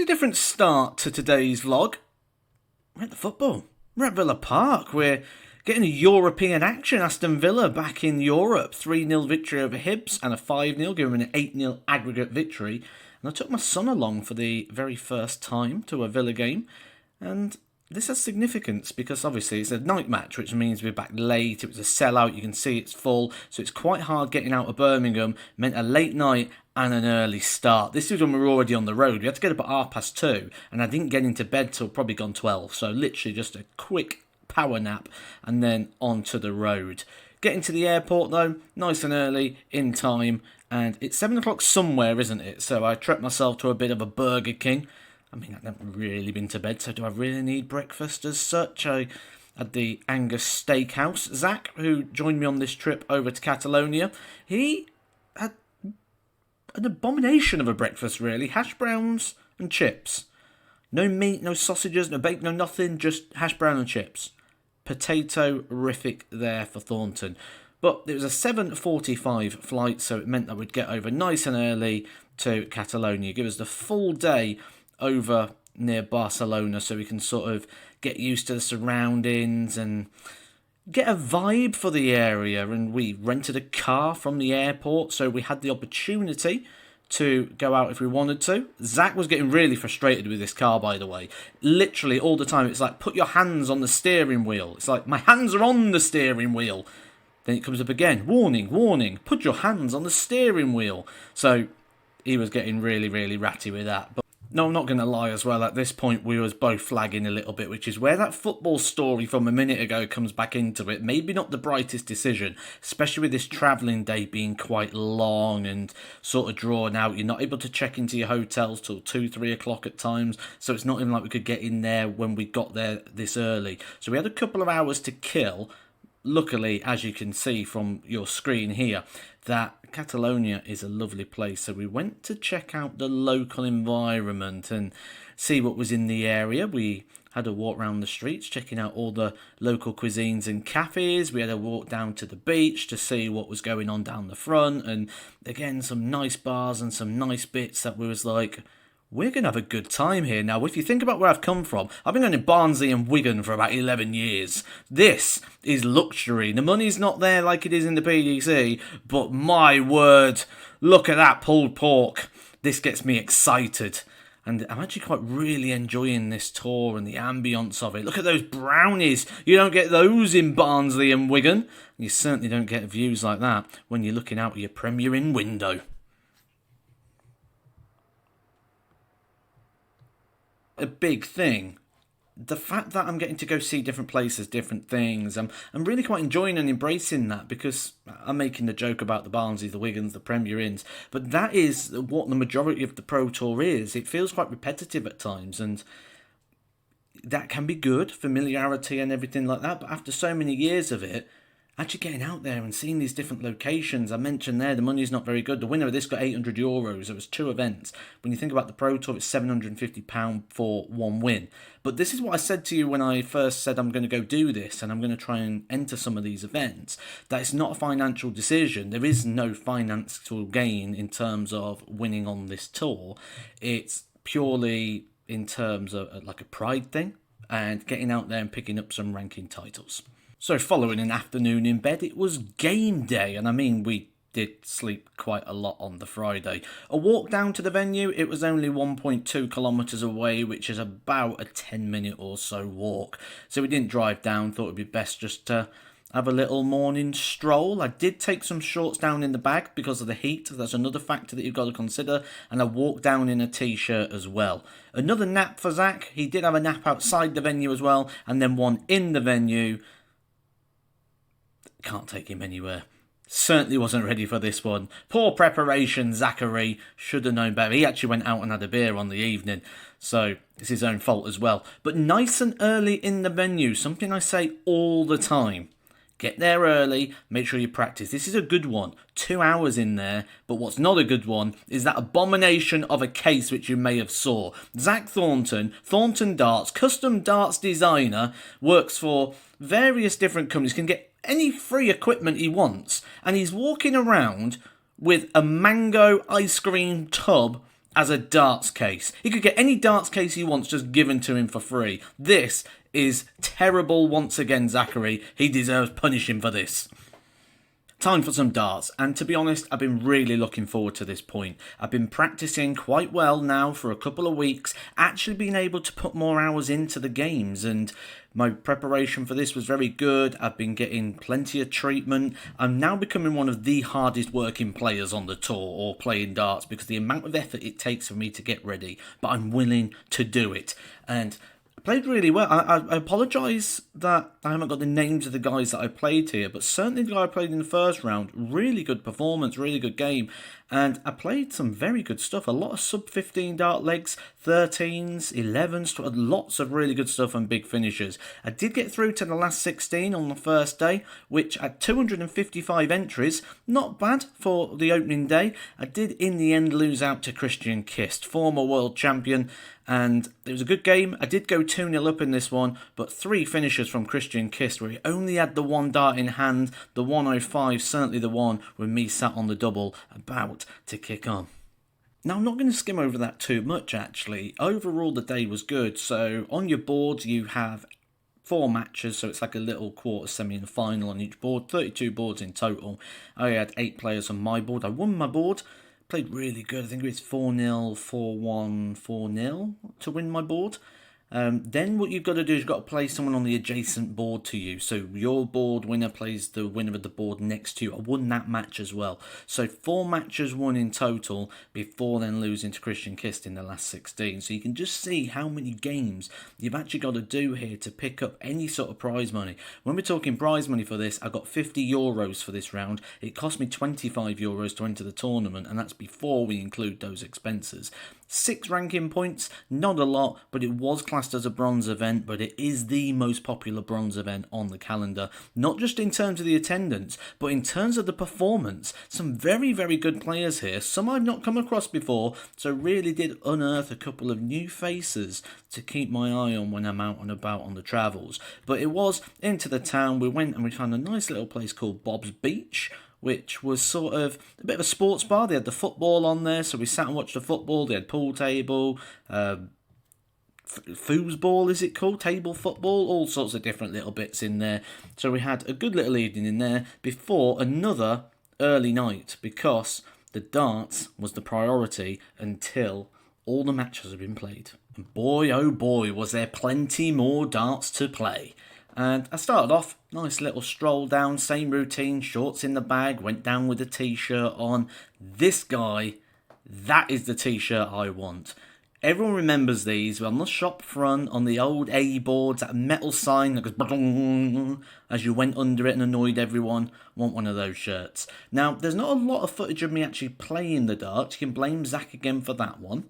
Slightly different start to today's vlog. We're at the football. We're at Villa Park. We're getting a European action. Aston Villa back in Europe. 3-0 victory over Hibs and a 5-0, giving an 8-0 aggregate victory. And I took my son along for the very first time to a Villa game. And this has significance because obviously it's a night match, which means we're back late. It was a sellout. You can see it's full. So it's quite hard getting out of Birmingham. Meant a late night and an early start. This is when we were already on the road. We had to get up at 2:30, and I didn't get into bed till probably gone 12. So literally just a quick power nap and then onto the road. Getting to the airport though, nice and early, in time, and it's 7 o'clock somewhere, isn't it? So I treated myself to a bit of a Burger King. I mean, I've never really been to bed, so do I really need breakfast as such? I had the Angus Steakhouse. Zach, who joined me on this trip over to Catalonia, he had an abomination of a breakfast, really. Hash browns and chips. No meat, no sausages, no bacon, no nothing, just hash brown and chips. Potato-rific there for Thornton. But it was a 7:45 flight, so it meant that we'd get over nice and early to Catalonia. Give us the full day over near Barcelona so we can sort of get used to the surroundings and get a vibe for the area. And we rented a car from the airport, so we had the opportunity to go out if we wanted to. Zach was getting really frustrated with this car, by the way. Literally all the time, it's like, put your hands on the steering wheel. It's like, my hands are on the steering wheel. Then it comes up again, warning, warning, put your hands on the steering wheel. So he was getting really, really ratty with that. But no, I'm not going to lie as well. At this point, we was both flagging a little bit, which is where that football story from a minute ago comes back into it. Maybe not the brightest decision, especially with this travelling day being quite long and sort of drawn out. You're not able to check into your hotels till 2, 3 o'clock at times, so it's not even like we could get in there when we got there this early. So we had a couple of hours to kill. Luckily, as you can see from your screen here, that Catalonia is a lovely place. So we went to check out the local environment and see what was in the area. We had a walk around the streets, checking out all the local cuisines and cafes. We had a walk down to the beach to see what was going on down the front. And again, some nice bars and some nice bits that we was like, we're going to have a good time here. Now, if you think about where I've come from, I've been going to Barnsley and Wigan for about 11 years. This is luxury. The money's not there like it is in the PDC, but my word, look at that pulled pork. This gets me excited. And I'm actually quite really enjoying this tour and the ambience of it. Look at those brownies. You don't get those in Barnsley and Wigan. You certainly don't get views like that when you're looking out of your Premier Inn window. A big thing, the fact that I'm getting to go see different places, different things, I'm really quite enjoying and embracing that, because I'm making the joke about the Barnsleys, the Wigans, the Premier Inns, but that is what the majority of the Pro Tour is. It feels quite repetitive at times, and that can be good, familiarity and everything like that, but after so many years of it, actually getting out there and seeing these different locations. I mentioned there, the money's not very good. The winner of this got €800. It was 2 events. When you think about the Pro Tour, it's £750 for one win. But this is what I said to you when I first said I'm going to go do this and I'm going to try and enter some of these events, that it's not a financial decision. There is no financial gain in terms of winning on this tour. It's purely in terms of like a pride thing and getting out there and picking up some ranking titles. So following an afternoon in bed, it was game day, and I mean, we did sleep quite a lot on the Friday. A walk down to the venue, it was only 1.2 kilometres away, which is about a 10-minute or so walk. So we didn't drive down, thought it'd be best just to have a little morning stroll. I did take some shorts down in the bag because of the heat. That's another factor that you've got to consider. And I walked down in a t-shirt as well. Another nap for Zach. He did have a nap outside the venue as well, and then one in the venue. Can't take him anywhere. Certainly wasn't ready for this one. Poor preparation, Zachary. Should have known better. He actually went out and had a beer on the evening, so it's his own fault as well. But nice and early in the venue, something I say all the time. Get there early, make sure you practice. This is a good one. 2 hours in there, but what's not a good one is that abomination of a case which you may have saw. Zach Thornton, Thornton Darts, custom darts designer, works for various different companies, can get any free equipment he wants, and he's walking around with a mango ice cream tub as a darts case. He could get any darts case he wants just given to him for free. This is terrible once again, Zachary. He deserves punishing for this. Time for some darts, and to be honest, I've been really looking forward to this point. I've been practicing quite well now for a couple of weeks, actually being able to put more hours into the games, and my preparation for this was very good. I've been getting plenty of treatment. I'm now becoming one of the hardest working players on the tour or playing darts because the amount of effort it takes for me to get ready, but I'm willing to do it. And played really well. I apologise that I haven't got the names of the guys that I played here, but certainly the guy I played in the first round, really good performance, really good game. And I played some very good stuff. A lot of sub-15 dart legs, 13s, 11s, lots of really good stuff and big finishes. I did get through to the last 16 on the first day, which at 255 entries, not bad for the opening day. I did in the end lose out to Christian Kist, former world champion, and it was a good game. I did go 2-0 up in this one, but 3 finishes from Christian Kist, where he only had the 1 dart in hand. The 105, certainly the one with me sat on the double, about to kick on. Now, I'm not going to skim over that too much, actually. Overall, the day was good. So, on your board, you have 4 matches, so it's like a little quarter, semi, and a final on each board. 32 boards in total. I had 8 players on my board. I won my board. Played really good. I think it was 4-0, 4-1, 4-0 to win my board. Then what you've got to do is you've got to play someone on the adjacent board to you. So your board winner plays the winner of the board next to you. I won that match as well. So 4 matches won in total before then losing to Christian Kist in the last 16. So you can just see how many games you've actually got to do here to pick up any sort of prize money. When we're talking prize money for this, I got €50 for this round. It cost me €25 to enter the tournament, and that's before we include those expenses. 6 ranking points, not a lot, but it was classed as a bronze event, but it is the most popular bronze event on the calendar, not just in terms of the attendance, but in terms of the performance. Some very, very good players here, some I've not come across before, so really did unearth a couple of new faces to keep my eye on when I'm out and about on the travels. But it was into the town. We went and we found a nice little place called Bob's Beach, which was sort of a bit of a sports bar. They had the football on there, so we sat and watched the football. They had pool table, foosball, is it called? Table football, all sorts of different little bits in there. So we had a good little evening in there before another early night, because the darts was the priority until all the matches had been played. And boy, oh boy, was there plenty more darts to play. And I started off, nice little stroll down, same routine, shorts in the bag, went down with a t-shirt on. This guy, that is the t-shirt I want. Everyone remembers these. On the shop front, on the old A boards, that metal sign that goes as you went under it and annoyed everyone. Want one of those shirts. Now, there's not a lot of footage of me actually playing the darts. You can blame Zach again for that one.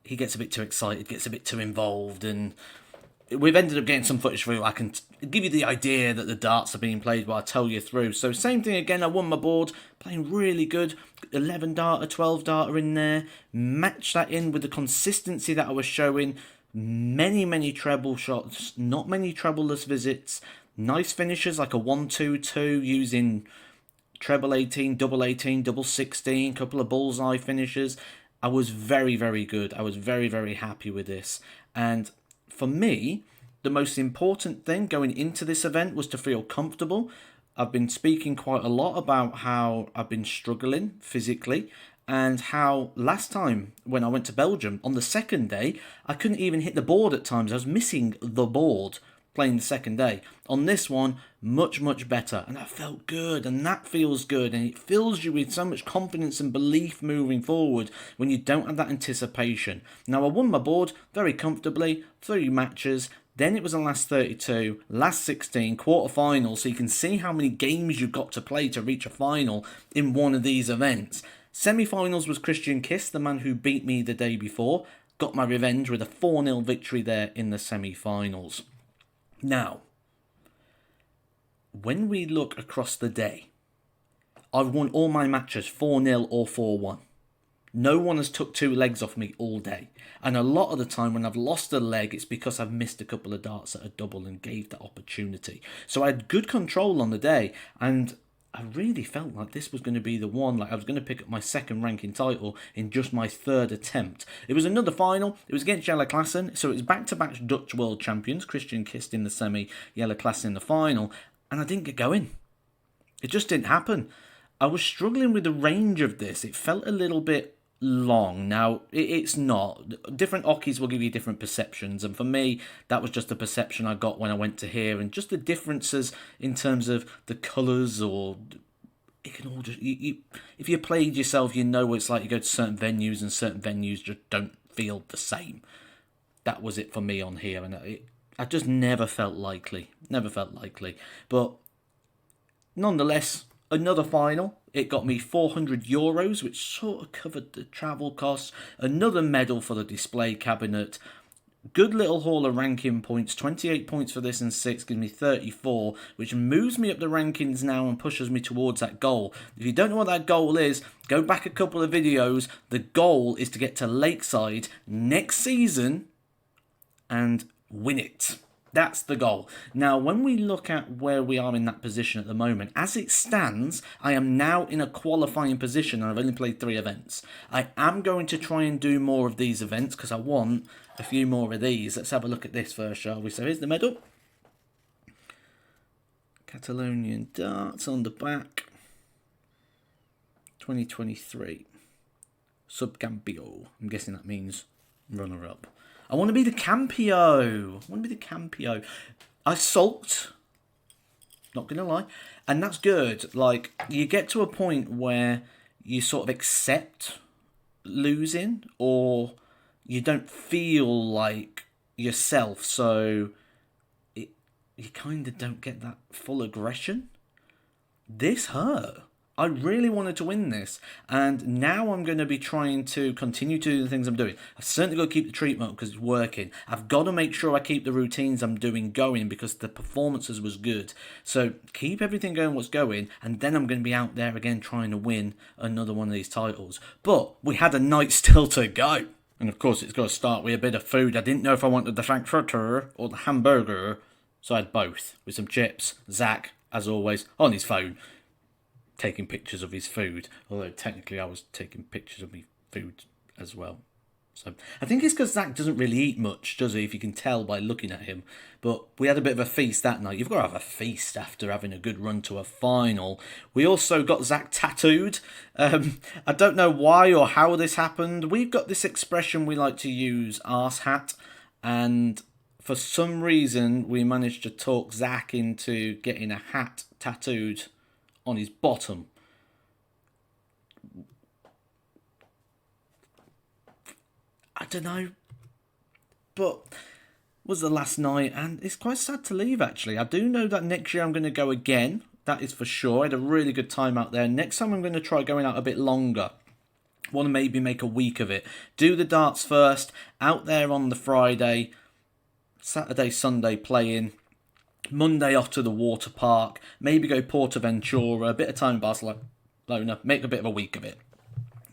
He gets a bit too excited, gets a bit too involved, and we've ended up getting some footage through. I can give you the idea that the darts are being played while I tell you through. So same thing again, I won my board, playing really good. 11 darter, 12 darter in there. Match that in with the consistency that I was showing. Many, many treble shots, not many trebleless visits. Nice finishes like a 1-2-2 using treble 18, double 18, double 16, couple of bullseye finishes. I was very, very good. I was very, very happy with this. And for me, the most important thing going into this event was to feel comfortable. I've been speaking quite a lot about how I've been struggling physically, and how last time when I went to Belgium on the second day, I couldn't even hit the board at times. I was missing the board playing the second day. On this one, much, much better, and that felt good, and that feels good, and it fills you with so much confidence and belief moving forward when you don't have that anticipation. Now, I won my board very comfortably, 3 matches. Then it was the last 32, last 16, quarterfinals, so you can see how many games you've got to play to reach a final in one of these events. Semi-finals was Christian Kist, the man who beat me the day before. Got my revenge with a 4-0 victory there in the semi-finals. Now, when we look across the day, I've won all my matches 4-0 or 4-1. No one has took 2 legs off me all day. And a lot of the time when I've lost a leg, it's because I've missed a couple of darts at a double and gave that opportunity. So I had good control on the day, and I really felt like this was going to be the one, like I was going to pick up my second ranking title in just my third attempt. It was another final. It was against Jelle Klassen, so it was back-to-back Dutch world champions, Christian Kist in the semi, Jelle Klassen in the final, and I didn't get going. It just didn't happen. I was struggling with the range of this. It felt a little bit long. Now, it's not. Different Okis will give you different perceptions, and for me, that was just the perception I got when I went to here, and just the differences in terms of the colours, or it can all just... if you played yourself, you know what it's like. You go to certain venues, and certain venues just don't feel the same. That was it for me on here, and I just never felt likely. Never felt likely. But nonetheless, another final. It got me €400, which sort of covered the travel costs. Another medal for the display cabinet. Good little haul of ranking points. 28 points for this and 6 gives me 34, which moves me up the rankings now and pushes me towards that goal. If you don't know what that goal is, go back a couple of videos. The goal is to get to Lakeside next season and win it. That's the goal. Now, when we look at where we are in that position at the moment, as it stands, I am now in a qualifying position and I've only played 3 events. I am going to try and do more of these events because I want a few more of these. Let's have a look at this first, shall we? So here's the medal. Catalonian darts on the back. 2023. Subcampio. I'm guessing that means runner-up. I want to be the Campio. I sulked. Not going to lie. And that's good. Like, you get to a point where you sort of accept losing, or you don't feel like yourself. So you kind of don't get that full aggression. This hurt. I really wanted to win this, and now I'm going to be trying to continue to do the things I'm doing. I've certainly got to keep the treatment because it's working. I've got to make sure I keep the routines I'm doing going because the performances was good. So keep everything going what's going, and then I'm going to be out there again trying to win another one of these titles. But we had a night still to go. And of course it's got to start with a bit of food. I didn't know if I wanted the Frankfurter or the hamburger, so I had both with some chips. Zach, as always, on his phone, taking pictures of his food, although technically I was taking pictures of my food as well. So I think it's because Zach doesn't really eat much, does he, if you can tell by looking at him. But we had a bit of a feast that night. You've got to have a feast after having a good run to a final. We also got Zach tattooed. I don't know why or how this happened. We've got this expression we like to use, arse hat, and for some reason we managed to talk Zach into getting a hat tattooed on his bottom. I don't know, but was the last night, and it's quite sad to leave actually. I do know that next year I'm going to go again, that is for sure. I had a really good time out there. Next time I'm going to try going out a bit longer. Want to maybe make a week of it. Do the darts first, out there on the Friday, Saturday, Sunday playing, Monday off to the water park, maybe go Portaventura, a bit of time in Barcelona, make a bit of a week of it.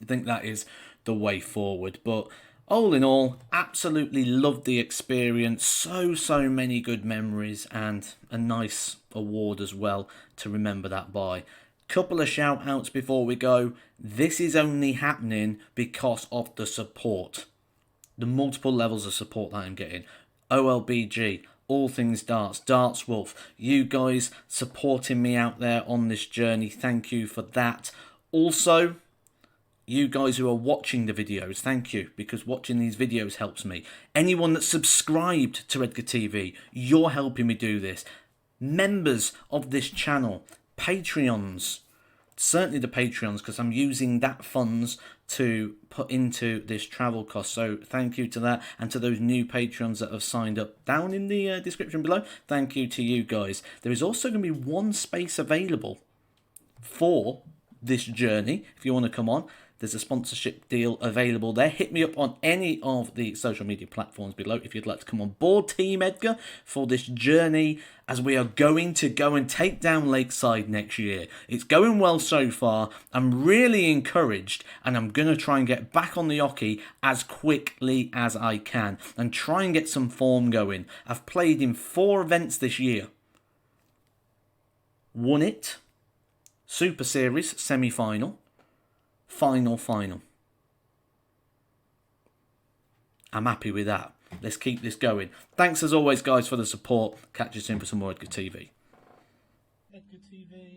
I think that is the way forward. But all in all, absolutely loved the experience. So many good memories and a nice award as well to remember that by. Couple of shout outs before we go. This is only happening because of the support. The multiple levels of support that I'm getting. OLBG, All Things Darts, Darts Wolf, you guys supporting me out there on this journey. Thank you for that. Also, you guys who are watching the videos, thank you, because watching these videos helps me. Anyone that's subscribed to Edgar TV, you're helping me do this. Members of this channel, Patreons, certainly the Patreons, because I'm using that funds to put into this travel cost. So thank you to that, and to those new Patreons that have signed up down in the description below. Thank you to you guys. There is also going to be one space available for this journey if you want to come on. There's a sponsorship deal available there. Hit me up on any of the social media platforms below if you'd like to come on board Team Edgar for this journey, as we are going to go and take down Lakeside next year. It's going well so far. I'm really encouraged, and I'm going to try and get back on the Oki as quickly as I can and try and get some form going. I've played in 4 events this year. Won it. Super Series semi-final, final. I'm happy with that. Let's keep this going. Thanks as always, guys, for the support. Catch you soon for some more Edgar TV. Edgar TV.